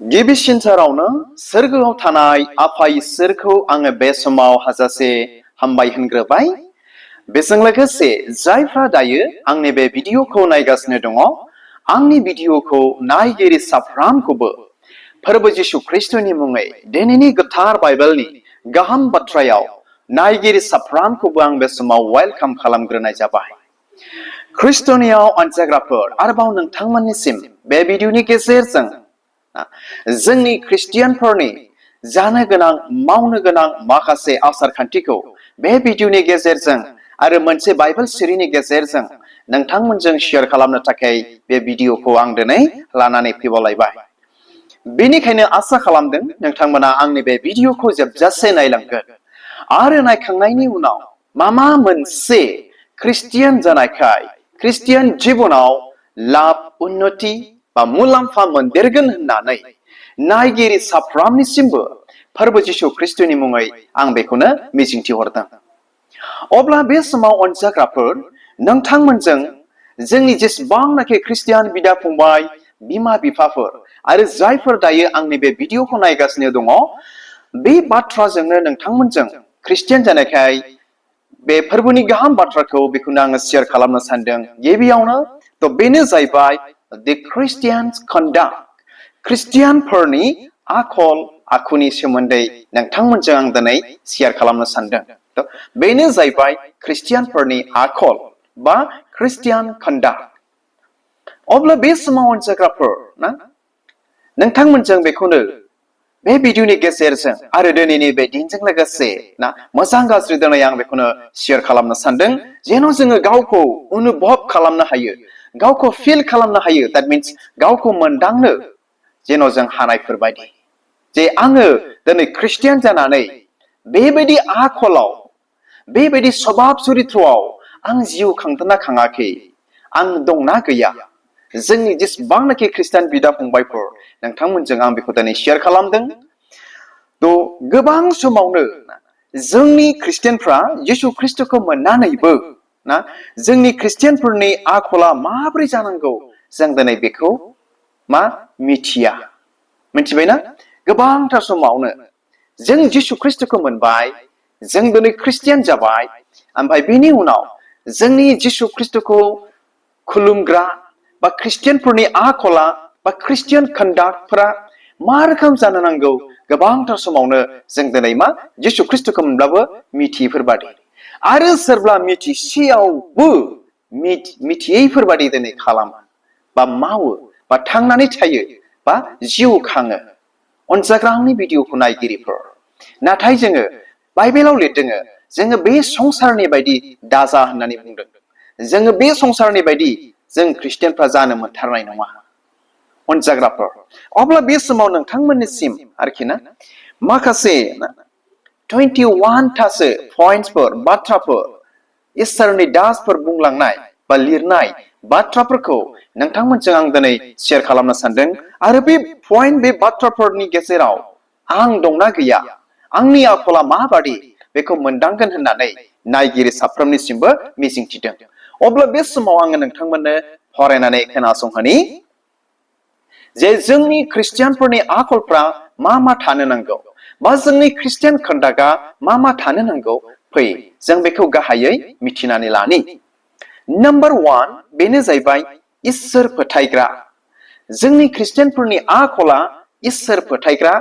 गिबिसिनथारावनो सोरगोआव थानाय आफा इसोरखौ आङो बे समाव हाजासे हामबाय होनग्रोबाय। बेजों लोगोसे जायफ्रा दायो आंनि बे भिडिअखौ नायगासिनो दङ, आंनि भिडिअखौ नायगिरि साफ्रामखौबो फोरबो जिशु ख्रिस्टनि मुङै दिनैनि गोथार बाइबेलनि गाहाम बाथ्रायाव नायगिरि साफ्रामखौबो आं बे समाव वेलकाम खालामग्रोनाय जाबाय। ख्रिस्टनियाव अनजाग्राफोर, आरोबाव नोंथांमोननिसिम बे भिडिअनि गेजेरजों जोंनि ख्रिस्टियानफोरनि जानो गोनां मावनो गोनां माखासे आसार खान्थिखौ बे भिडिअनि गेजेरजों आरो मोनसे बाइबेल सिरिनि गेजेरजों नोंथांमोनजों शेयार खालामनो थाखाय बे भिडिअखौ आं दिनै लानानै फैबावलायबाय। बेनिखायनो आसा खालामदों नोंथांमोना आंनि बे भिडिअखौ जोबजासे नायलांगोन आरो नायखांनायनि उनाव मा मोनसे ख्रिस्टियान जानायखाय ख्रिस्टियान जिबनाव लाब उन्नति बा मुलाम्फा मोनदेरगोन होननानै नायगिरि साफ्रामनिसिमबो फोरबो जिशु ख्रिस्टनि मुङै आं बेखौनो मिजिंथिहरदों। अब्ला बे समाव अनजाग्राफोर, नोंथांमोनजों जोंनि जेसेबांनाखि ख्रिस्टियान बिदा फंबाय, बिमा बिफाफोर आरो जायफोर दायो आंनि बे भिडिअखौ नायगासिनो दङ, बे बाथ्राजोंनो नोंथांमोनजों ख्रिस्टियान जानायखाय बे फोरबोनि गाहाम बाथ्राखौ बेखौनो आङो शेयार खालामनो सानदों। गिबियावनो बेनो जाहैबाय the Christian's conduct, ख्रिस्टियानफोरनि आखल आखुनि सोमोन्दै नोंथांमोनजों आं दिनै शेयार खालामनो सानदों। बेनो जाहैबाय ख्रिस्टियानफोरनि आखल बा ख्रिस्टियान कन्डाक्ट। अब्ला बे समाव अनजाग्राफोर ना, नोंथांमोनजों बेखौनो बे भिडिअनि गेजेरजों आरो दिनैनि बे दिनजों लोगोसे ना मोजां गाज्रि दिनै आं बेखौनो शेयार खालामनो सानदों, जेन' जोङो गावखौ अनुभब खालामनो हायो, गावखौ फिल खालामनो हायो। दैट मिन्स गावखौ मोनदांनो जेन' जों हानायफोरबायदि जे आङो दिनै ख्रिस्टियान जानानै बेबायदि आखलाव, बेबायदि सभाब चरित्रआव आं जिउ खांदोंना खाङाखै, आं दंना गैया। जोंनि जेसेबांनाखि ख्रिस्टियान बिदा फंबायफोर, नोंथांमोनजों आं बेखौ दिनै शेयार खालामदों। गोबां समावनो जोंनि ख्रिस्टियानफ्रा जिशु ख्रिस्टखौ मोननानैबो ना जोंनि ख्रिस्टियानफोरनि आखला माबोरै जानांगौ जों दिनै बेखौ मिथिया। मिथिबायना? गोबांथार समावनो जों जिशु ख्रिस्टखौ मोनबाय, जों दिनै ख्रिस्टियान जाबाय, ओमफ्राय बेनि उनाव जोंनि जिशु ख्रिस्टखौ खुलुमग्रा बा ख्रिस्टियानफोरनि आखला बा ख्रिस्टियान कन्डाक्टफोरा मा रोखोम जानो नांगौ, गोबांथार समावनो जों दिनै जिशु ख्रिस्टखौ मोनब्लाबो मिथियैफोरबादि, आरो सोरबा मिथिसेयावबो मिथियैफोरबादि दिनै खालामो बा मावो बा थांनानै थायो बा जिउ खाङो। अनजाग्रा आंनि भिडिअखौ नायगिरिफोर, नाथाय जोङो बाइबेलाव लिरदों, जोङो बे संसारनि बायदि दाजा होननानै बुंदों। जोङो बे संसारनि बायदि जों ख्रिस्टियानफ्रा जानो मोनथारनाय नङा। अनजाग्राफोर, अब्ला बे समाव नोंथांमोननिसिम आरोखि ना माखासे 21थासो पइन्टसफोर, बाथ्राफोर, इसोरनि दासफोर बुंलांनाय बा लिरनाय बाथ्राफोरखौ नोंथांमोनजों आं दिनै शेयार खालामनो सानदों। आरो बे पइन्ट, बे बाथ्राफोरनि गेजेराव आं दंना गैया, आंनि आखला माबादि, बेखौ मोनदांगोन होननानै नायगिरि साफ्रोमनिसिमबो मिजिंथिदों। अब्ला बे समाव आङो नोंथांमोननो फरायनानै खोनासंहोनि जे जोंनि ख्रिस्टियानफोरनि आखलफ्रा मा थानो नांगौ, बा जोंनि ख्रिस्टियान कन्डाक्टआ मा थानो नांगौ। फै जों बेखौ गाहायै मिथिनानै लानि। नम्बर 1 बेनो जाहैबाय इसोर फोथायग्रा। जोंनि ख्रिस्टियानफोरनि आखला इसोर फोथायग्रा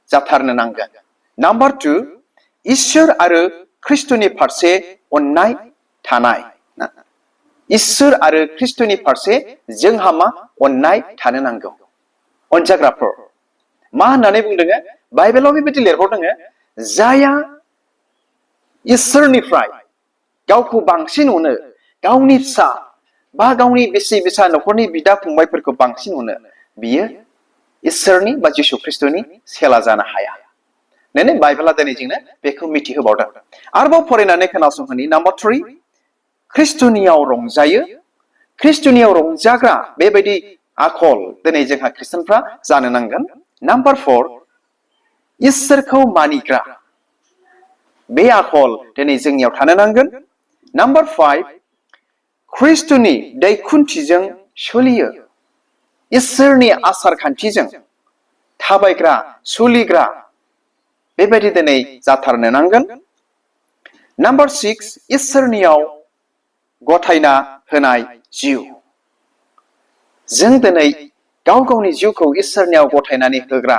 जाथारनो नांगोन। नम्बर 2 इसोर आरो ख्रिस्टनि फारसे अननाय थानाय। इसोर आरो ख्रिस्टनि फारसे जोंहा अननाय थानो नांगौ। अनजाग्राफोर, मा होननानै बुंदों? बाइबेलाव बेबायदि लिरबावदों, जाया इसोरनिफ्राय गावखौ बांसिन अनो, गावनि फिसा बा गावनि बेसे बेसा न'खरनि बिदा फंबायफोरखौ बांसिन अनो, बियो इसोरनि बा जिशु ख्रिस्टनि सेला जानो हाया। नै बाइबेला दिनै जोंनो बेखौ मिथिहोबावदों। आरोबाव फरायनानै खोनासंहोनि। नम्बर 3 ख्रिस्टनियाव रंजायो। ख्रिस्टनियाव रंजाग्रा बेबायदि आखल दिनै जोंहा ख्रिस्टियानफ्रा जानो नांगोन। नम्बर 4 इसोरखौ मानिग्रा, बे आखल दिनै जोंनियाव थानो नांगोन। नम्बर 5 ख्रिस्टनि दैखुनथिजों सोलियो, इसोरनि आसार खान्थिजों थाबायग्रा सोलिग्रा बेबायदि दिनै जाथारनो नांगोन। नाम्बार 6 इसोरनियाव गथायना होनाय जिउ। जों दिनै गाव गावनि जिउखौ इसोरनियाव गथायनानै होग्रा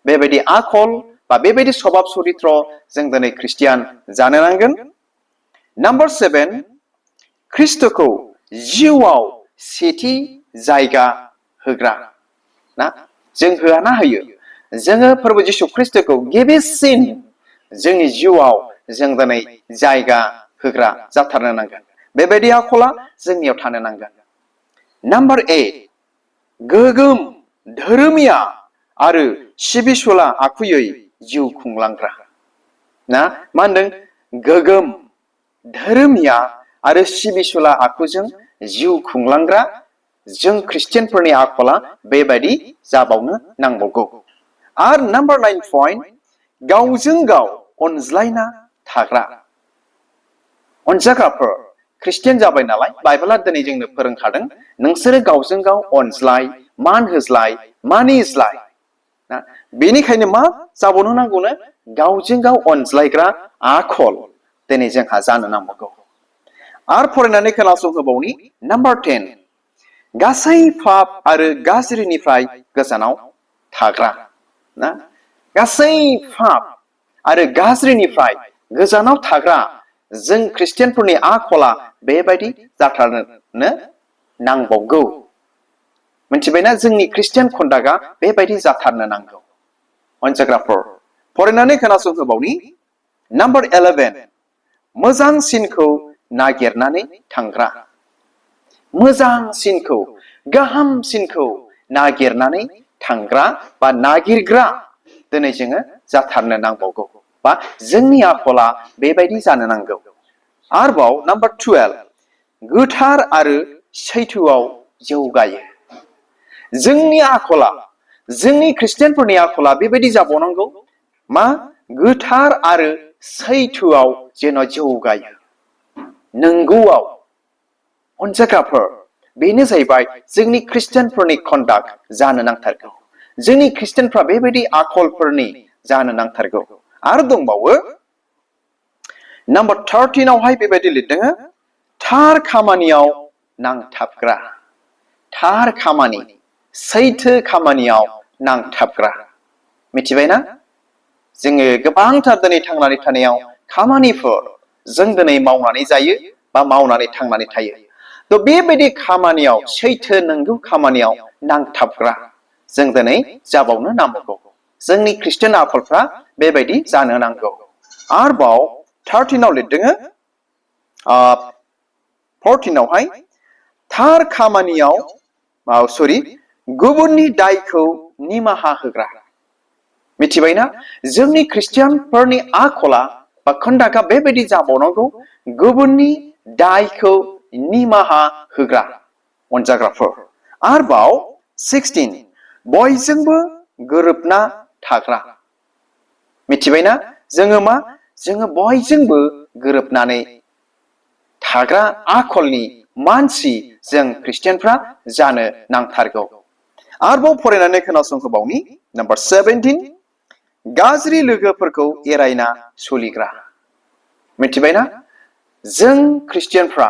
बेबायदि आखल बा बेबायदि स्वभाब चरित्र जों दिनै ख्रिस्टियान जानो नांगोन। नाम्बार 7 ख्रिस्टखौ जिउआव सेथि जायगा होग्रा ना जों होआना होयो जोङो प्रभु जिशु ख्रिस्टखौ गिबिसिन जोंनि जिउआव जों दिनै जायगा होग्रा जाथारनो नांगोन। बेबायदि आखला जोंनियाव थानो नांगोन। नाम्बार 8 गोगोम धोरोमिया आरो सिबिसुला आखुयै जिउ खुंलांग्रा ना मा होनदों गोगोम धोरोमिया आरो सिबिसुला आखुजों जिउ खुंलांग्रा जों ख्रिस्टियानफोरनि आखला बेबायदि जाबावनो नांबावगौ। आरो नाम्बार 9 पइन्ट गावजों गाव अनज्लायना थाग्रा अनजाग्राफोर ख्रिस्टियान जाबाय नालाय बाइबेला दिनै जोंनो फोरोंखादों नोंसोरो गावजों गाव अनज्लाय मान होज्लाय मानिज्लाय ना बेनिखायनो मा जाबावनो नांगौनो गावजों गाव अनज्लायग्रा आखल दिनै जोंहा जानो नांबावगौ। आरो फरायनानै खोनासंहोबावनि नाम्बार 10 गासै पाप आरो गाज्रिनिफ्राय गोजानाव थाग्रा ना गासै पाप आरो गाज्रिनिफ्राय गोजानाव थाग्रा जों ख्रिस्टियानफोरनि आखला बेबायदि जाथारनो नांबावगौ। मिथिबायना जोंनि ख्रिस्टियान कन्डाक्टआ बेबायदि जाथारनो नांगौ। अनजाग्राफोर फरायनानै खोनासंहोबावनि नाम्बार 11 मोजांसिनखौ नागिरनानै थांग्रा मोजांसिनखौ गाहामसिनखौ नागिरनानै थांग्रा बा नागिरग्रा दिनै जोङो जाथारनो नांबावगौ बा जोंनि आखला बेबायदि जानो नांगौ। आरोबाव नाम्बार 12 गोथार आरो सैथोआव जौगायो। जोंनि आखला जोंनि ख्रिस्टियानफोरनि आखला बेबायदि जाबावनांगौ मा गोथार आरो सैथोआव जेन' जौगायो नंगौआव। अनजाग्राफोर बेनो जाहैबाय जोंनि ख्रिस्टियानफोरनि कन्डाक्ट जानो नांथारगौ। जोंनि ख्रिस्टियानफ्रा बेबायदि आखलफोरनि जानो नांथारगौ। आरो दंबावो नाम्बार 13 आवहाय बेबायदि लिरदों थार खामानियाव नांथाबग्रा थार खामानि सैथो खामानियाव नांथाबग्रा। मिथिबायना जोङो गोबांथार दिनै थांनानै थानायाव खामानिफोर जों दिनै मावनानै जायो बा मावनानै थांनानै थायो। थ' बेबायदि खामानियाव सैथो नंगौ खामानियाव नांथाबग्रा जों दिनै जाबावनो नांबावगौ। जोंनि ख्रिस्टियान आखलफ्रा बेबायदि जानो नांगौ। आरोबाव 13 आव लिरदों 14 आवहाय थार खामानियाव गुबुननि दायखौ निमाहा होग्रा। मिथिबायना जोंनि ख्रिस्टियानफोरनि आखला बा कन्डाक्टआ बेबायदि जाबावनांगौ गुबुननि दायखौ निमाहा होग्रा। अनजाग्राफोर आरोबाव 16 बयजोंबो गोरोबना थाग्रा। मिथिबायना जोङो मा जोङो बयजोंबो गोरोबनानै थाग्रा आखलनि मानसि जों ख्रिस्टियानफ्रा जानो नांथारगौ। आरोबाव फरायनानै खोनासंहोबावनि नाम्बार 17 गाज्रि लोगोफोरखौ एरायना सोलिग्रा। मिथिबायना जों ख्रिस्टियानफ्रा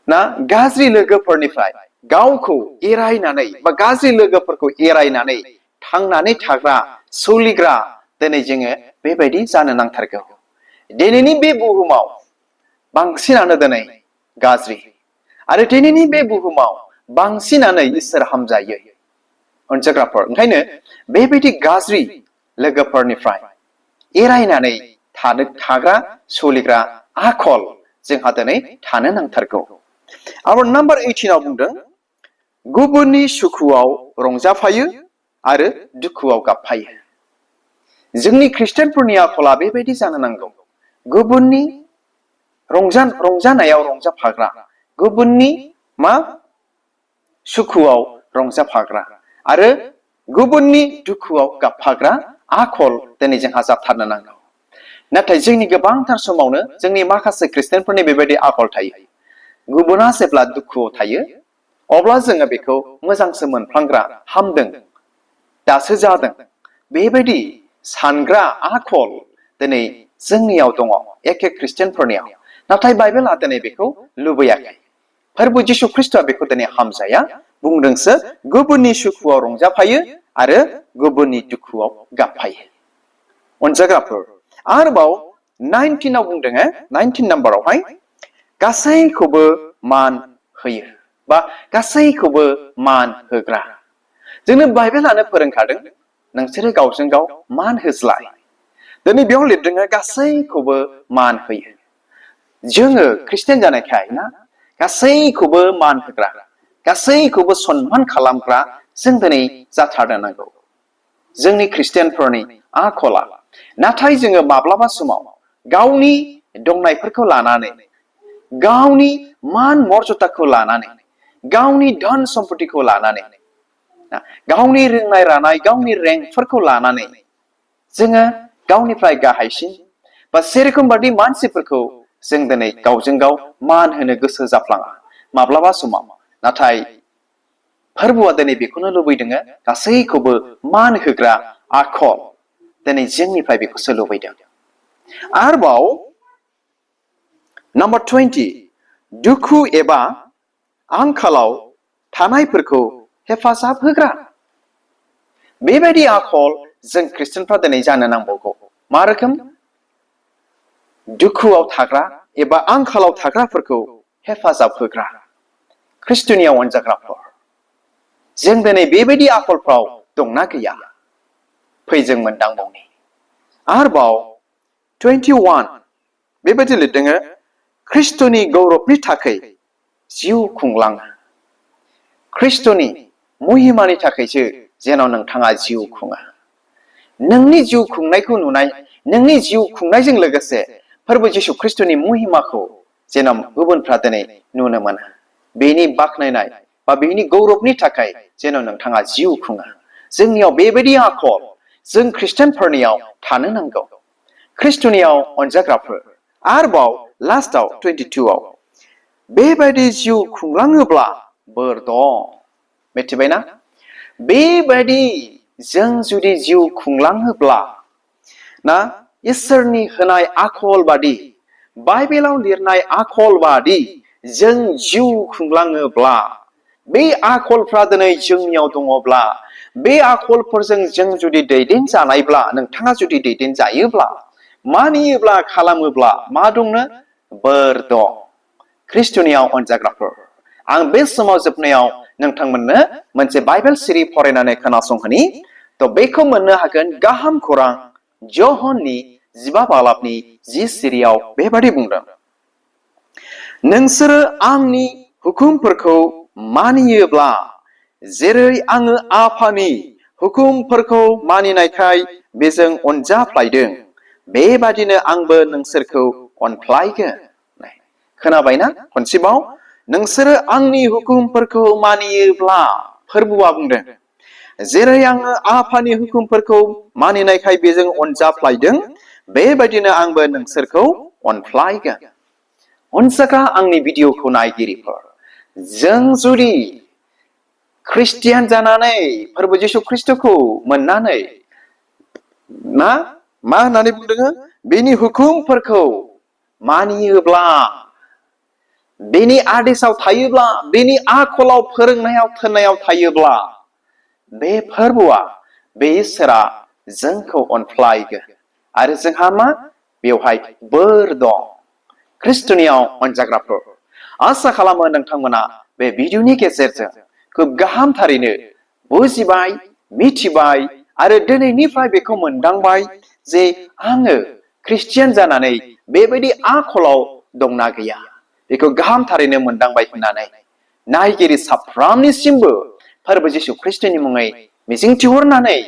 ना गाज्रि लोगोफोरनिफ्राय गावखौ एरायनानै बा गाज्रि लोगोफोरखौ एरायनानै थांनानै थाग्रा सोलिग्रा दिनै जोङो बेबायदि जानो नांथारगौ। दिनैनि बे बुहुमाव बांसिनानो दिनै गाज्रि आरो दिनैनि बे बुहुमाव बांसिनानो इसोर हामजायै। अनजाग्राफोर ओंखायनो बेबायदि गाज्रि लोगोफोरनिफ्राय एरायनानै थाग्रा सोलिग्रा आखल जोंहा दिनै थानो नांथारगौ। आरो नाम्बार 18 आव बुंदों गुबुननि सुखुआव रंजाफायो आरो दुखुआव गाबफायो। जोंनि ख्रिस्टियानफोरनि आखला बेबायदि जानो नांगौ गुबुननि रंजानायाव रंजाफाग्रा गुबुननि मा सुखुआव रंजाफाग्रा आरो गुबुननि दुखुआव गाबफाग्रा आखल दिनै जोंहा जाथारनो नांगौ। नाथाय जोंनि गोबांथार समावनो जोंनि माखासे ख्रिस्टियानफोरनि बेबायदि आखल थायो गुबुना जेब्ला दुखुआव थायो अब्ला जोङो बेखौ मोजांसो मोनफ्लांग्रा हामदों दासो जादों बेबायदि सानग्रा आखल दिनै जोंनियाव दङ एखे ख्रिस्टियानफोरनियाव नाथाय बाइबेला दिनै बेखौ लुबैयाखै फोरबो जिशु ख्रिस्टआ बेखौ दिनै हामजाया बुंदोंसो गुबुननि सुखुआव रंजाफायो आरो गुबुननि दुखुआव गाबफायो अनजाग्राफोर आरोबाव 19 आव बुंदों 19 नाम्बारावहाय गासैखौबो मान होयो बा गासैखौबो मान होग्रा जोंनो बाइबेलानो फोरोंखादों नोंसोरो गावजों गाव मान होज्लाय दिनै बेयाव लिरदों गासैखौबो मान होयो जोङो ख्रिस्टियान जानायखाय ना गासैखौबो मान होग्रा गासैखौबो सनमान खालामग्रा जों दिनै जाथारनो नांगौ जोंनि ख्रिस्टियानफोरनि आखला नाथाय जोङो माब्लाबा समाव गावनि दंनायफोरखौ लानानै गावनि मान मर्यादाखौ लानानै गावनि धन सम्पतिखौ लानानै गावनि रोंनाय रानाय गावनि रेंकफोरखौ लानानै जोङो गावनिफ्राय गाहायसिन बा सेरखम बादि मानसिफोरखौ जों दिनै गावजों गाव मान होनो गोसो जाफ्लाङा माब्लाबा समाव नाथाय फोरबोआ दिनै बेखौनो लुबैदों गासैखौबो मान होग्रा आखल दिनै जोंनिफ्राय बेखौसो लुबैदों आरोबाव नाम्बार 20 दुखु एबा आंखालाव थानायफोरखौ हेफाजाब होग्रा बेबायदि आखल जों ख्रिस्टियानफ्रा दिनै जानो नांबावगौ मा रोखोम दुखुआव थाग्रा एबा आंखालाव थाग्राफोरखौ हेफाजाब होग्रा ख्रिस्टनियाव अनजाग्राफोर जों दिनै बेबायदि आखलफ्राव दंना गैया फै जों मोनदांबावनि आरोबाव 21 बेबायदि लिरदों ख्रिस्टनि गौरबनि थाखाय जिउ खुंलाङो ख्रिस्टनि महिमानि थाखायसो जेन' नोंथाङा जिउ खुङो नोंनि जिउ खुंनायखौ नुनाय नोंनि जिउ खुंनायजों लोगोसे फोरबो जिशु ख्रिस्टनि महिमाखौ जेन' गुबुनफ्रा दिनै नुनो मोनो बेनि बाख्नायनाय बा बेनि गौरबनि थाखाय जेन' नोंथाङा जिउ खुङो जोंनियाव बेबायदि आखल जों ख्रिस्टियानफोरनियाव थानो नांगौ ख्रिस्टनियाव अनजाग्राफोर आरोबाव लास्टआव 22 आव बेबायदि जिउ खुंलाङोब्ला बोर दं मिथिबायना बेबायदि जों जुदि जिउ खुंलाङोब्ला ना इसोरनि होनाय आखल बादि बाइबेलाव लिरनाय आखल बादि जों जिउ खुंलाङोब्ला बे आखलफ्रा दिनै जोंनियाव दङब्ला बे आखलफोरजों जों जुदि दैदेनजानायब्ला नोंथाङा जुदि दैदेनजायोब्ला मानियोब्ला खालामोब्ला मा दंनो बोर दं ख्रिस्टनियाव अनजाग्राफोर आं बे समाव जोबनायाव नोंथांमोननो मोनसे बाइबेल सिरि फरायनानै खोनासंहोनि थ' बेखौ मोननो हागोन गाहाम खौरां ज'हननि 15 बालाबनि 10 सिरियाव बेबादि बुंदों नोंसोरो आंनि हुकुमफोरखौ मानियोब्ला जेरै आङो आफानि हुकुमफोरखौ मानिनायखाय बेजों अनजाफ्लायदों बेबादिनो आंबो नोंसोरखौ अनफ्लायगोन खोनाबायना खनसेबाव नोंसोरो आंनि हुकुमफोरखौ मानियोब्ला फोरबोआ बुंदों जेरै आङो आफानि हुकुमफोरखौ मानिनायखाय बेजों अनजाफ्लायदों बेबायदिनो आंबो नोंसोरखौ अनफ्लायगोन अनजाग्रा आंनि भिडिअखौ नायगिरिफोर जों जुदि ख्रिस्टियान जानानै फोरबो जिशु ख्रिस्टखौ मोननानै मा होननानै बुंदों बेनि हुकुमफोरखौ मानियोब्ला बेनि आदेशाव थायोब्ला बेनि आखलाव फोरोंनायाव थोननायाव थायोब्ला बे फोरबोआ बे इसोरा जोंखौ अनफ्लायगोन आरो जोंहा मा बेवहाय बोर दं ख्रिस्टनियाव अनजाग्राफोर आसा खालामो नोंथांमोना बे भिडिअनि गेजेरजों खोब गाहामथारैनो बुजिबाय मिथिबाय आरो दिनैनिफ्राय बेखौ मोनदांबाय जे आङो ख्रिस्टियान जानानै बेबायदि आखलाव दंना गैया बेखौ गाहामथारैनो मोनदांबाय होननानै नायगिरि साफ्रोमनिसिमबो फोरबो जिशु ख्रिस्टनि मुङै मिजिंथिहरनानै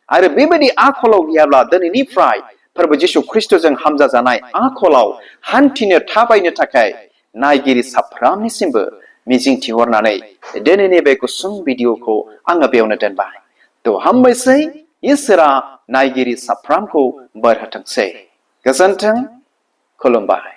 आरो बेबायदि आखलाव गैयाब्ला दिनैनिफ्राय फोरबो जिशु ख्रिस्टजों हामजाजानाय आखलाव हान्थिनो थाबायनो थाखाय नायगिरि साफ्रोमनिसिमबो मिजिंथिहरनानै दिनैनि बे गुसुं भिडिअखौ आङो बेयावनो दोनबाय थ' हामबायसै इसोरा नायगिरि साफ्रोमखौ बोर होथोंसै गोजोन्थों खुलुमबाय